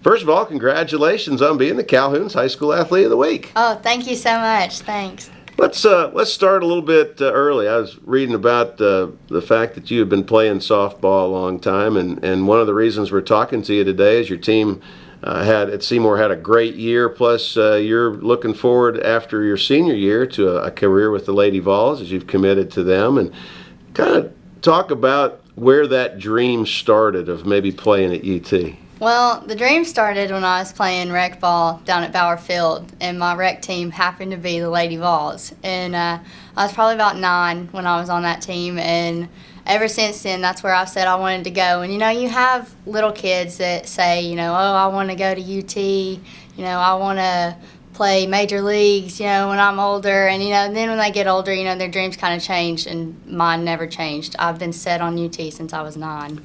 First of all, congratulations on being the Calhoun's High School Athlete of the Week. Oh, thank you so much. Thanks. Let's start a little bit early. I was reading about the fact that you have been playing softball a long time, and one of the reasons we're talking to you today is your team at Seymour had a great year. Plus, you're looking forward after your senior year to a career with the Lady Vols as you've committed to them, and kind of talk about where that dream started of maybe playing at UT. Well, the dream started when I was playing rec ball down at Bauer Field, and my rec team happened to be the Lady Vols. And I was probably about 9 when I was on that team, and ever since then, that's where I've said I wanted to go. And, you have little kids that say, oh, I want to go to UT, I want to play major leagues, when I'm older. And, then when they get older, their dreams kind of change, and mine never changed. I've been set on UT since I was 9.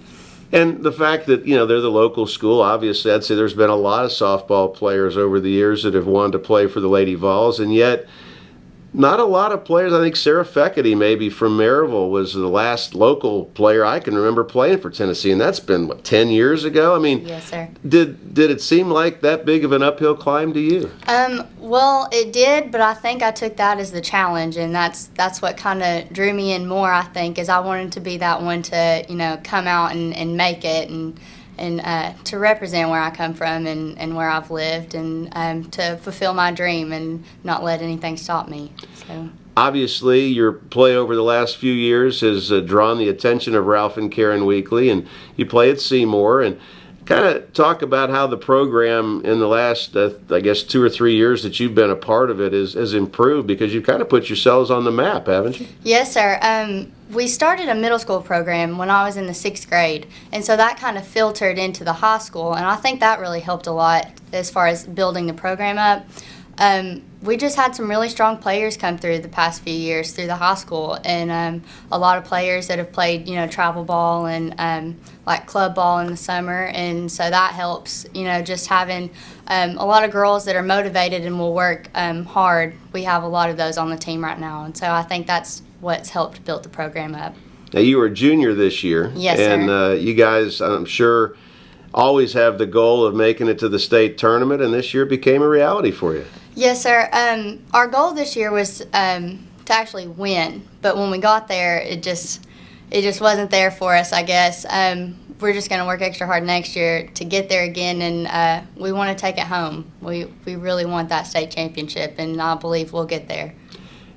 And the fact that, they're the local school, obviously, I'd say there's been a lot of softball players over the years that have wanted to play for the Lady Vols, and yet not a lot of players. I think Sarah Feckety, maybe from Maryville, was the last local player I can remember playing for Tennessee, and that's been, 10 years ago? I mean, yes, sir. Did it seem like that big of an uphill climb to you? Well, it did, but I think I took that as the challenge, and that's what kind of drew me in more, I think, is I wanted to be that one to, come out and make it, and to represent where I come from and where I've lived, and to fulfill my dream and not let anything stop me. So. Obviously, your play over the last few years has drawn the attention of Ralph and Karen Weekly, and you play at Seymour. And kind of talk about how the program in the last, 2 or 3 years that you've been a part of it has improved, because you've kind of put yourselves on the map, haven't you? Yes, sir. We started a middle school program when I was in the 6th grade, and so that kind of filtered into the high school, and I think that really helped a lot as far as building the program up. We just had some really strong players come through the past few years through the high school, and a lot of players that have played, travel ball and like club ball in the summer, and so that helps, just having a lot of girls that are motivated and will work hard. We have a lot of those on the team right now, and so I think that's what's helped build the program up. Now, you were a junior this year. Yes, and sir. You guys, I'm sure, always have the goal of making it to the state tournament, and this year became a reality for you. Yes, sir. Our goal this year was to actually win, but when we got there, it just wasn't there for us, I guess. We're just going to work extra hard next year to get there again, and we want to take it home. We really want that state championship, and I believe we'll get there.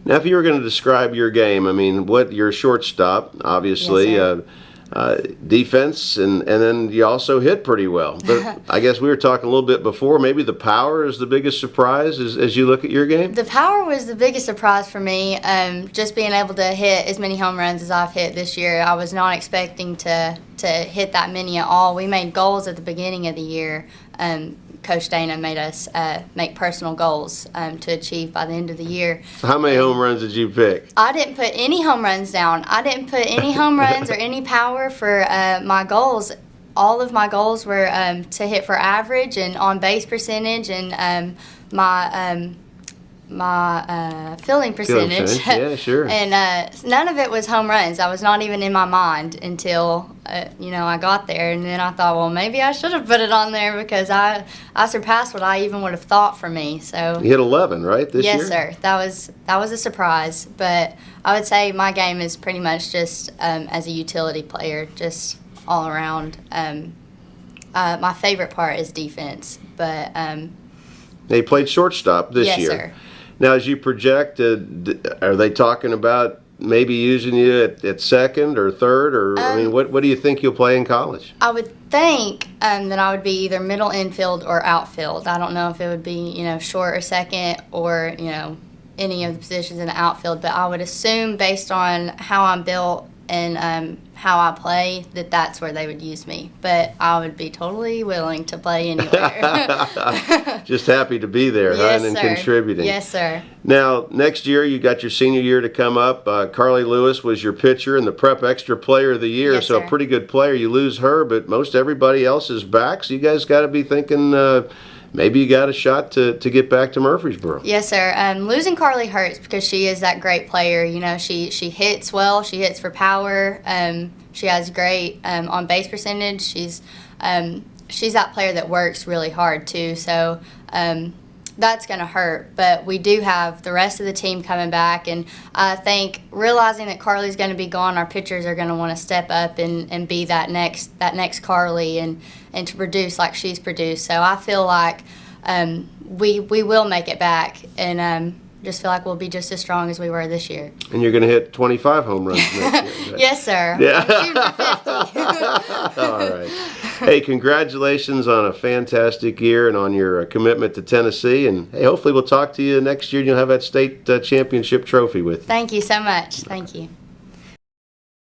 Now, if you were going to describe your game, you're a shortstop, obviously. Yes, defense, and then you also hit pretty well. But I guess we were talking a little bit before, maybe the power is the biggest surprise as you look at your game? The power was the biggest surprise for me, just being able to hit as many home runs as I've hit this year. I was not expecting to hit that many at all. We made goals at the beginning of the year. Coach Dana made us make personal goals to achieve by the end of the year. So how many home runs did you pick? I didn't put any home runs down. I didn't put any home runs or any power for my goals. All of my goals were to hit for average and on base percentage, and my fielding percentage. Yeah, sure. And none of it was home runs. I was not even in my mind until I got there, and then I thought, well, maybe I should have put it on there, because I surpassed what I even would have thought for me. So you hit 11, right, this year? Yes, sir. That was a surprise, but I would say my game is pretty much just as a utility player, just all around. My favorite part is defense, but now you played shortstop this year. Yes, sir. Now, as you project, are they talking about maybe using you at second or third, or what do you think you'll play in college? I would think that I would be either middle infield or outfield. I don't know if it would be short or second, or any of the positions in the outfield, but I would assume, based on how I'm built and how I play, that's where they would use me. But I would be totally willing to play anywhere. Just happy to be there, yes, huh, and sir. contributing. Yes, sir. Now, next year, you got your senior year to come up. Carly Lewis was your pitcher and the Prep Extra Player of the Year, yes, so sir. a pretty good player. You lose her, but most everybody else is back, so you guys got to be thinking maybe you got a shot to get back to Murfreesboro. Yes, sir. Losing Carly hurts, because she is that great player. She hits well. She hits for power. She has great on base percentage. She's she's that player that works really hard too. So that's going to hurt. But we do have the rest of the team coming back, and I think realizing that Carly's going to be gone, our pitchers are going to want to step up and be that next Carly and to produce like she's produced. So I feel like we will make it back, and just feel like we'll be just as strong as we were this year. And you're going to hit 25 home runs next year. Yes, sir. Yeah. I'm shooting for 50. All right. Hey, congratulations on a fantastic year and on your commitment to Tennessee. And hey, hopefully we'll talk to you next year and you'll have that state championship trophy with you. Thank you so much. Thank you.